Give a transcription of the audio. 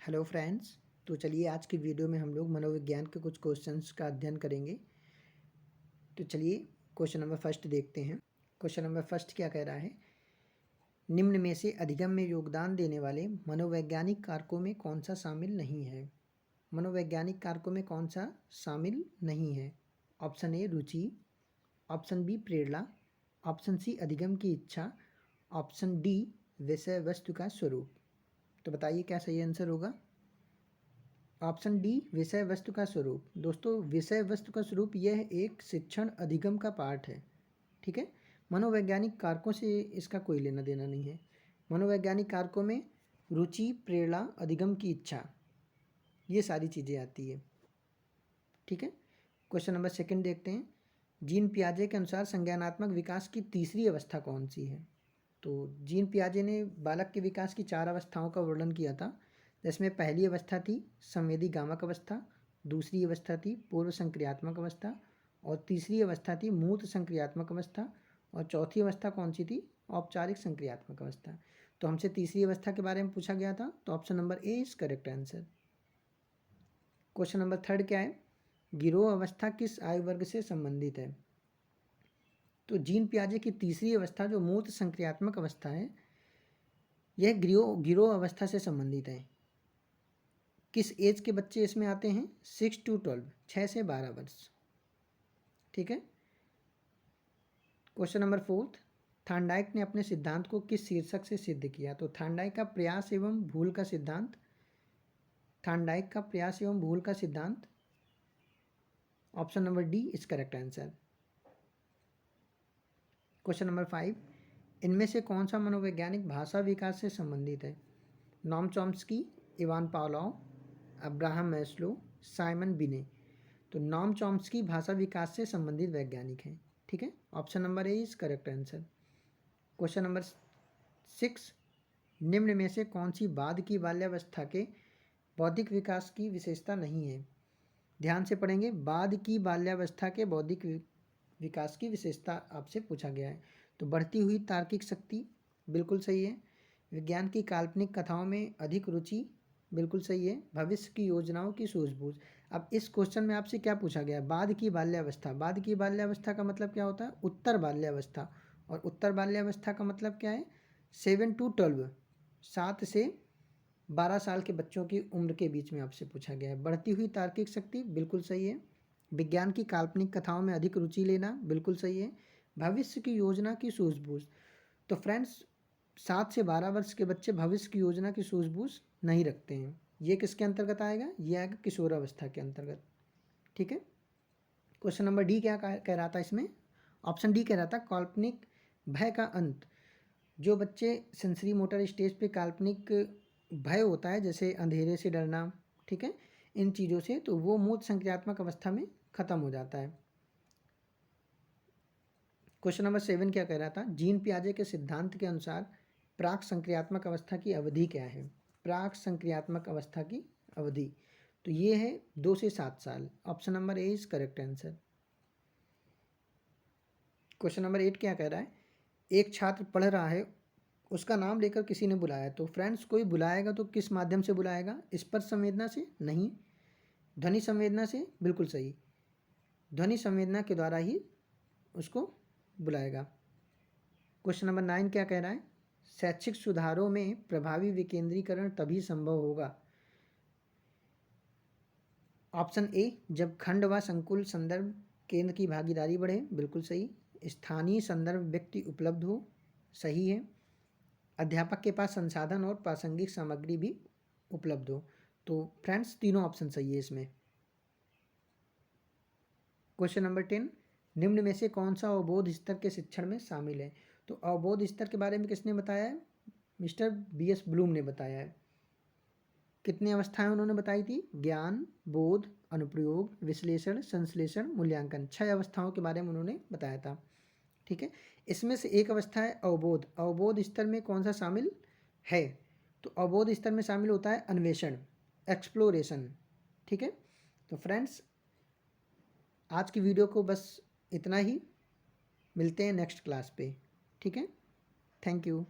Hello friends. तो चलिए आज की वीडियो में हम लोग मनोविज्ञान के कुछ क्वेश्चंस का अध्ययन करेंगे। तो चलिए क्वेश्चन नंबर फर्स्ट देखते हैं। क्वेश्चन नंबर फर्स्ट क्या कह रहा है, निम्न में से अधिगम में योगदान देने वाले मनोवैज्ञानिक कारकों में कौन सा शामिल नहीं है। मनोवैज्ञानिक कारकों में कौन सा शामिल नहीं है। ऑप्शन ए रुचि, ऑप्शन बी प्रेरणा, ऑप्शन सी अधिगम की इच्छा, ऑप्शन डी विषय वस्तु का स्वरूप। तो बताइए क्या सही आंसर होगा। ऑप्शन डी विषय वस्तु का स्वरूप। दोस्तों विषय वस्तु का स्वरूप यह एक शिक्षण अधिगम का पार्ट है। ठीक है, मनोवैज्ञानिक कारकों से इसका कोई लेना देना नहीं है। मनोवैज्ञानिक कारकों में रुचि, प्रेरणा, अधिगम की इच्छा, ये सारी चीज़ें आती है। ठीक है, क्वेश्चन नंबर सेकंड देखते हैं। जीन पियाजे के अनुसार संज्ञानात्मक विकास की तीसरी अवस्था कौन सी है। तो जीन पियाजे ने बालक के विकास की 4 अवस्थाओं का वर्णन किया था, जिसमें पहली अवस्था थी संवेदी गामक अवस्था, दूसरी अवस्था थी पूर्व संक्रियात्मक अवस्था, और तीसरी अवस्था थी मूर्त संक्रियात्मक अवस्था, और चौथी अवस्था कौन सी थी, औपचारिक संक्रियात्मक अवस्था। तो हमसे तीसरी अवस्था के बारे में पूछा गया था, तो option number A is correct answer. Question number third क्या है, गिरोह अवस्था किस आयु वर्ग से संबंधित है। तो जीन पियाजे की तीसरी अवस्था जो मूर्त संक्रियात्मक अवस्था है, यह गिरोह अवस्था से संबंधित है। किस एज के बच्चे इसमें आते हैं, 6 to 12, 6 से 12 वर्ष। ठीक है, क्वेश्चन नंबर फोर्थ, थार्नडाइक ने अपने सिद्धांत को किस शीर्षक से सिद्ध किया। तो थार्नडाइक का प्रयास एवं भूल का सिद्धांत, थार्नडाइक का प्रयास एवं भूल का सिद्धांत, option number D is correct answer. Question number 5, इनमें से कौन सा मनोवैज्ञानिक भाषा विकास से संबंधित है। Noam Chomsky, Ivan Pavlov, Abraham Maslow, Simon बिने। तो नॉम चॉम्स्की भाषा विकास से संबंधित वैज्ञानिक हैं। ठीक है, option number A is correct answer. Question number 6, निम्न में से कौन सी बाद की बाल्यावस्था के बौद्धिक विकास की विशेषता नहीं है। ध्यान से पढ़ेंगे, बाद की बाल्यावस्था के बौद्धिक विकास की विशेषता आपसे पूछा गया है। तो बढ़ती हुई तार्किक शक्ति बिल्कुल सही है, विज्ञान की काल्पनिक कथाओं में अधिक रुचि बिल्कुल सही है, भविष्य की योजनाओं की सूझबूझ। अब इस क्वेश्चन में आपसे क्या पूछा गया है, बाद की बाल्यावस्था। बाद की बाल्यावस्था का मतलब क्या होता है, उत्तर बाल्यावस्था, और उत्तर बाल्यावस्था का मतलब क्या है, 7 to 12, 7 से 12 साल के बच्चों की उम्र के बीच में आपसे पूछा गया है। बढ़ती हुई तार्किक शक्ति बिल्कुल सही है, विज्ञान की काल्पनिक कथाओं में अधिक रुचि लेना बिल्कुल सही है, भविष्य की योजना की सूझबूझ। तो फ्रेंड्स 7 से 12 वर्ष के बच्चे भविष्य की योजना की सूझबूझ नहीं रखते हैं। ये किसके अंतर्गत आएगा, ये आएगा किशोरावस्था के अंतर्गत। ठीक है, क्वेश्चन नंबर डी क्या कह रहा था इसमें, ऑप्शन डी कह रहा था काल्पनिक भय का अंत। जो बच्चे सेंसरी मोटर स्टेज पे काल्पनिक भय होता है, जैसे अंधेरे से डरना, ठीक है, इन चीज़ों से, तो वो मूर्त संक्रियात्मक अवस्था में ख़त्म हो जाता है। क्वेश्चन नंबर 7 क्या कह रहा था, जीन पियाजे के सिद्धांत के अनुसार प्राक संक्रियात्मक अवस्था की अवधि क्या है। प्राक संक्रियात्मक अवस्था की अवधि, तो ये है 2 से 7 साल। Option number A is correct answer. Question number 8 क्या कह रहा है, एक छात्र पढ़ रहा है, उसका नाम लेकर किसी ने बुलाया। तो फ्रेंड्स कोई बुलाएगा तो किस माध्यम से बुलाएगा, स्पर्श संवेदना से नहीं, ध्वनि संवेदना से, बिल्कुल सही, ध्वनि संवेदना के द्वारा ही उसको बुलाएगा। क्वेश्चन नंबर 9 क्या कह रहा है, शैक्षिक सुधारों में प्रभावी विकेंद्रीकरण तभी संभव होगा। ऑप्शन ए, जब खंड व संकुल संदर्भ केंद्र की भागीदारी बढ़े, बिल्कुल सही, स्थानीय संदर्भ व्यक्ति उपलब्ध हो, सही है, अध्यापक के पास संसाधन और प्रासंगिक सामग्री भी उपलब्ध हो। तो फ्रेंड्स तीनों ऑप्शन सही है इसमें। क्वेश्चन नंबर 10, निम्न में से कौन सा अवबोध स्तर के शिक्षण में शामिल है। तो अवबोध स्तर के बारे में किसने बताया है, मिस्टर BS ब्लूम ने बताया है। कितनी अवस्थाएं उन्होंने बताई थी, ज्ञान, बोध, अनुप्रयोग, विश्लेषण, संश्लेषण, मूल्यांकन, 6 अवस्थाओं के बारे में उन्होंने बताया था। ठीक है, इसमें से एक अवस्था है अवबोध। अवबोध स्तर में कौन सा शामिल है, तो अवबोध स्तर में शामिल होता है अन्वेषण, एक्सप्लोरेशन। ठीक है, तो फ्रेंड्स आज की वीडियो को बस इतना ही, मिलते हैं नेक्स्ट क्लास पे। ठीक है, थैंक यू।